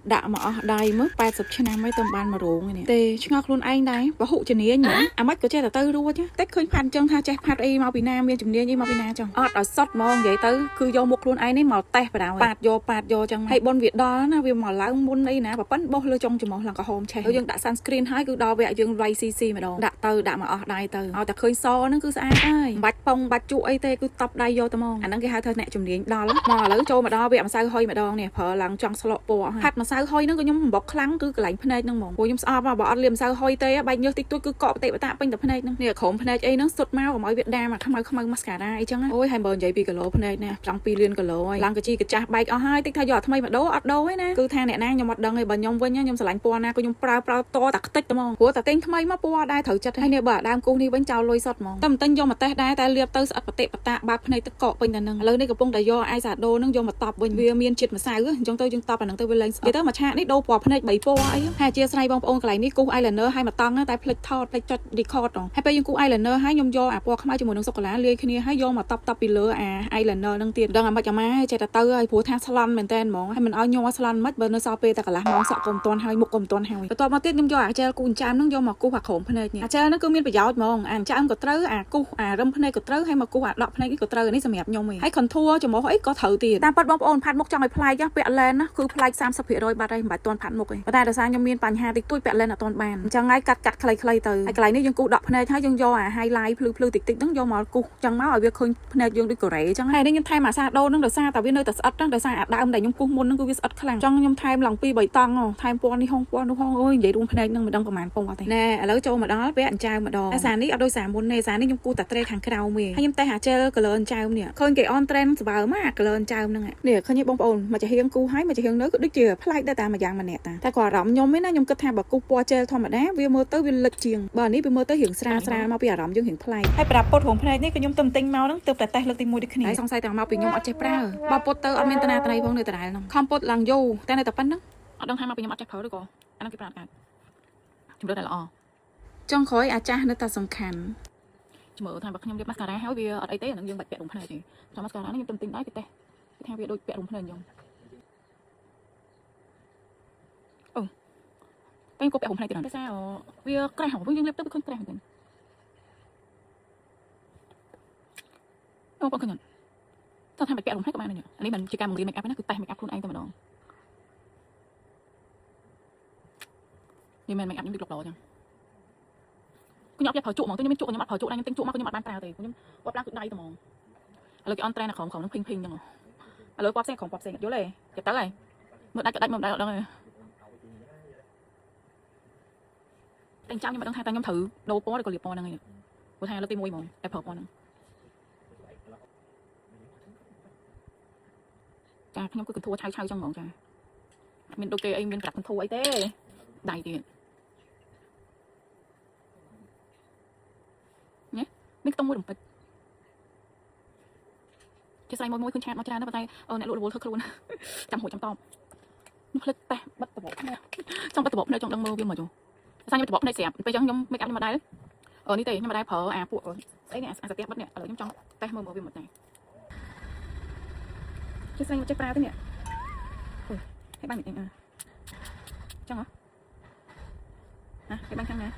đã mà đây mất 80 ឆ្នាំmấy tầm ban mà ruộng này tê ngọc luôn anh đấy và hụ chân nhỉ à mất có che là tư luôn chứ tết khơi phan chân tha che phan y mau bị nam biên chừng nhỉ như mau bị nam chồng ở sót mong vậy tới cứ vô một luôn anh ấy màu tè vào đào pạt vô chân hay bon việt đó nó vì màu lá môn đây nè và bắn bó lơ trong chừng một lần cả hôm che dương đã sunscreen hai cứ đo vẽ dương ray cc mà đồ đã từ đã mà ở đây từ ở tại khơi so nó cứ sai ơi bạch phong bạch trụ ấy tê cứ tập đây vô tao mong anh đang cái hai thơ nè chừng nhỉ đo lắm mò lỡ trôi mà đo vẽ mà sao hơi mà đo nè phở lần trong slot bò hạt mà sao hơi nó có nhung bọc khăn cứ lạnh phơi nâng mỏng cô nhung sao mà bỏ liềm sao hơi tê bay nhớ tích tôi cứ cọ tệ tạ bên tập phơi nâng nè khổm phơi ấy nó sụt máu của mọi Việt Nam mà không ai mascara ấy chăng ôi hai bờn vậy bị cái lỗ phơi nè trong pi liên cái lỗ lăng cái chi cái cha bay ở hai tích thay giọt thay mà đấu ở đâu ấy nè cứ than nè nang nhung mặt đằng này bờn nhung với nhá nhung sờ lạnh po na cô nhung prao to tạc tích tao mong của tạc tinh thay mà po đai thử chặt hay nè bả đam cô đi bánh chào lôi sọt mong tâm tinh vô mà tê đai ta liệp tơ sọt tệ tạ bạc phơi tích cọ bên nâng lớn đây cái bông đại do ai giả đô nâng vô mà tập bên vì miên chít mà sai ư chúng tôi tập là nâng tôi lên cái tớ mà cha nít đâu bỏ phơi bảy po ấy hai chia sai bông ôn cái này ní cô eyeliner hai mà tăng á tại plek thọt plek chặt đi cọt rồi hai bây giờ cô eyeliner hai nhung do po không ai cho mùi nâng sọc lá lia khi này hai do mà tập bị lừa eyeliner nâng tiền đang làm cho má chạy tơ ai phù tha salon mình tên mong hay mình ao nhung salon mất bên nó sao pe ta cả lá mong sợ cầm toàn hai một cầm toàn haiตัวมาติดnhung do cha cô cha nâng do mà cô hoặc khổm phơi nhỉ cha nó cứ miên bị giáo mong cha ông có trớ cô râm phơi có trớ hay mà cô đọc phơi cái có trớ này sầm nhung mình hay còn thua cho mỗi ít có thử tiền tam bắt bông ôn phạt mốc trongไอ้ play จ้ะ แปะ lên นะคือ play 30% បាត់ហើយមិនបាច់តន់ផាត់មុខទេប៉ុន្តែដោយសារខ្ញុំមានបញ្ហាតិចតួចแปะ lên អត់តន់បានអញ្ចឹងហើយកាត់ខ្លីៗទៅហើយកន្លែងនេះយើងគូសដកភ្នែកហើយយើងយកអា highlight ភ្លឺតិចហ្នឹងយកមកគូសអញ្ចឹងមកឲ្យវាឃើញភ្នែកយើងដូចកូរ៉េអញ្ចឹងហើយនេះខ្ញុំថែមអាសាដូហ្នឹងដោយសារតែវានៅតែស្អិតហ្នឹងដោយសារអាដើមដែលខ្ញុំគូសមុនហ្នឹងគឺវាស្អិតខ្លាំងអញ្ចឹងខ្ញុំថែមឡើង2 3តង់ថែមពណ៌នេះហងពណ៌នោះហងអូយនិយាយរួមភ្នែកហ្នឹងមិនដឹងប្រហែលពណ៌ទេណែឥឡូវចូលមកដល់ពេលអញ្ចើម្ដងអាសានេះអត់ដូចសារមុនទេអាសានេះខ្ញុំគូសតែត្រេខាងក្រៅមេហើយខ្ញុំតែអា gel color អញ្ចើនេះឃើញគេ on trend ស្បើមកអា color អញ្ចើហ្នឹងនេះឃើញបងប្អូនមកចាហៀងគូហើយមកចាហៀងនៅក៏ដូចជាប្លែកដែរតែមួយយ៉ាងម្នាក់តែក៏អារម្មណ៍ខ្ញុំឯណាខ្ញុំគិតថាបើគូសពណ៌ gel ធម្មតាវាមើលទៅវាលិចជាងបើនេះវាមើលទៅរៀងស្រាលមកពីអារម្មណ៍យើងរៀងប្លែកហើយប្រដាប់ពុតរងភ្នែកនេះក៏ខ្ញុំទៅទិញមកហ្នឹងទើបតែតេស្តលើកទី1ដូចគ្នាហើយសង្ស័យតែមកពីខ្ញុំអត់ចេះប្រើបើពុតទៅអត់មានតាណាត្រីផងនៅដដែលហ្នឹងខំពុតឡើងយូរតែនៅតែប៉ុណ្្នឹងអត់ដឹងថាមកពីខ្ញុំអត់ចេះប្រើឬក៏អាហ្នឹងគេប្រាប់កើតជំរឿនតែល្អចុងក្រោយអាចាស់នៅតែសំខាន់ជំរឿថាបើខ្ញុំលាប mascara ហើយវាអត់អីទេអាហ្នឹងយើងបាច់ពាក់រំភ្នែកទេតែ mascara នេះខ្ញុំទៅទិញដែរពីតេស្តគេថាវាដូចពាក់រំភ្នែកខ្ញុំអូតែក៏ពាក់រំភ្នែកទៀតដែរសារវាក្រាស់ហ្នឹងយើងលាបទៅវាឃើញក្រាស់មែនទេអូបងឃើញតើថាបាច់ពាក់រំភ្នែកក៏បានដែរអានេះមិនជាការបង្រៀន make up ណាគឺតេស្ត make up ខ្លួនឯងតែម្ដងនេះមិន make up ខ្ញុំដូចក្លបឡចឹងខ្ញុំអត់ចេះប្រើជក់ហ្មងទៅខ្ញុំមានជក់ខ្ញុំអត់ប្រើជក់ដែរខ្ញុំទិញជក់មកខ្ញុំអត់បានប្រើទេខ្ញុំគាត់ប្រើគឺដៃតែហ្មងឥឡូវគេអន់ត្រេនក្រុមនឹងភីងចឹងឥឡូវពណ៌ផ្សេងក្រុមពណ៌ផ្សេងយល់ទេចេះទៅហើយមើលដាច់ក៏ដាច់មើលដាច់អត់ដឹងទេតែចាំខ្ញុំមិនដឹងថាតើខ្ញុំត្រូវដូរពណ៌ឬក៏លាបពណ៌ហ្នឹងឯងព្រោះថាលើកទី1ហ្មងតែប្រើពណ៌ហ្នឹងចាខ្ញុំគឺកន្ធួឆៅចឹងហ្មងចាមានដូចគេអីមានក្រាក់កន្ធួអីទេដៃទៀតមានខ្ទង់មួយរំពេចជាស្រីមួយឃើញឆាតមកច្រើនតែប៉ុន្តែអ្នកលក់រវល់ធ្វើខ្លួនចាំហួចចាំតបខ្ញុំភ្លេចតេះបិទតបភ្នែកចង់បិទតបភ្នែកចង់ដឹងមើលវាមកយោសារខ្ញុំតបភ្នែកស្រាប់ពេលចឹងខ្ញុំ make up ខ្ញុំមកដែរនេះទេខ្ញុំមកដែរប្រើអាពួកស្អីនេះអាស្ទះបិទនេះឥឡូវខ្ញុំចង់តេះមើលវាមកដែរជាស្រីមកចេះប្រើទេនេះអូយឲ្យបានមិនអីចឹងហ៎ឲ្យបានខាងណា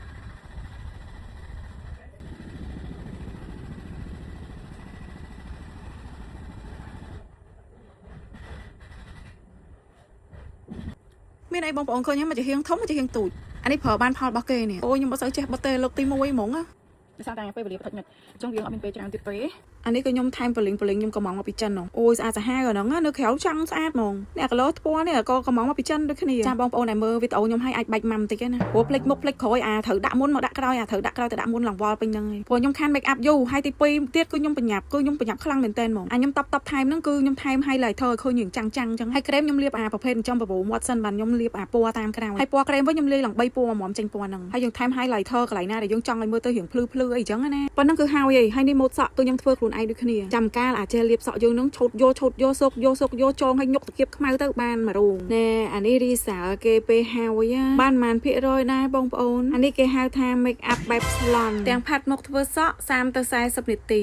មានអីបងប្អូនឃើញហ្នឹងមកជាហៀងធំមកជាហៀងទូចអានេះប្រើបានផលរបស់គេនេះអូខ្ញុំមិនសូវចេះបិទទេលើកទី1ហ្មងដោយសារតែពេលវេលាផ្ទិចមិត្តអញ្ចឹងយើងអត់មានពេលច្រើនទៀតទេអានេះក៏ខ្ញុំថែមប៉ូលីងខ្ញុំក៏មកពីចិនហ្នឹងអូយស្អាតសាហាវហ្នឹងនៅក្រៅចាំងស្អាតហ្មងអ្នកកឡូថ្ពណ៌នេះក៏មកពីចិនដូចគ្នាចាបងប្អូនដែលមើលវីដេអូខ្ញុំឲ្យអាចបាច់ម៉ាំបន្តិចណាព្រោះភ្លេចមុខភ្លេចក្រោយត្រូវដាក់មុនមកដាក់ក្រោយត្រូវដាក់ក្រោយទៅដាក់មុនឡើងវល់ពេញហ្នឹងឯងព្រោះខ្ញុំខាន make up យូរហើយទី2ទៀតគឺខ្ញុំប្រញាប់ខ្លាំងមែនតើហ្មងខ្ញុំតបថែមហ្នឹងគឺខ្ញុំថែម highlighter ឲ្យឃើញយ៉ាងចាំងអញ្ចឹងហើយក្រែមខ្ញុំលាបប្រភេទចំប្រពោមាត់សិនបានខ្ញុំលាបពណ៌តាមក្រៅហើយពណ៌ក្រែមវិញខ្ញុំលាយឡើង3ពណ៌ហ្មងចេញពណ៌ហ្នឹងហើយយើងថែម highlighter កន្លែងណាដែលយើងចង់ឲ្យមើលទៅរៀងភ្លឺអីចឹងណាប៉ុណ្ណឹងគឺហើយនេះម៉ូតសក់គឺខ្ញុំធ្វើខ្លួនឯងដូចគ្នាចាំកាលអាចលាបសក់យើងនឹងឆូតយកសុកយកចងឲ្យញុកតាគៀបខ្មៅទៅបានមួយរូងណែអានេះរីសាល់គេពេលហើយបានប៉ុន្មានភាគរយដែរបងប្អូនអានេះគេហៅថា make up បែប salon ទាំងផាត់មុខធ្វើសក់30 ទៅ 40 នាទី